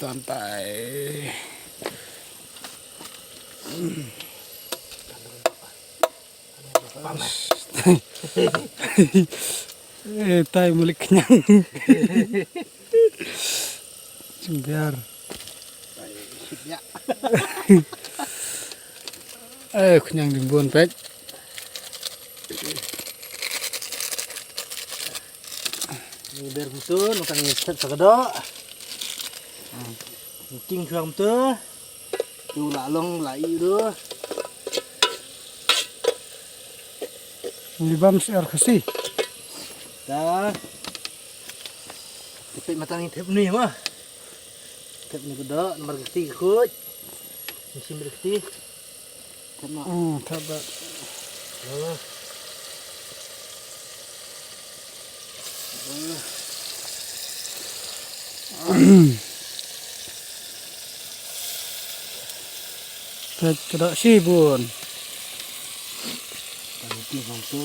santai. Tai mulai kenyang. Biar. Kenyang dimbun pek. Biar betul, makan ngeset sekedok. King kurang betul. Tu lalong lai tu. Libam siar kasih. Dah. Tepik matang ini tep ni mah. Tep ni kedok, nomor keti ikut. Mesin berketi. Tep nak. Tabat. Tidak sih bun. Nanti mampu.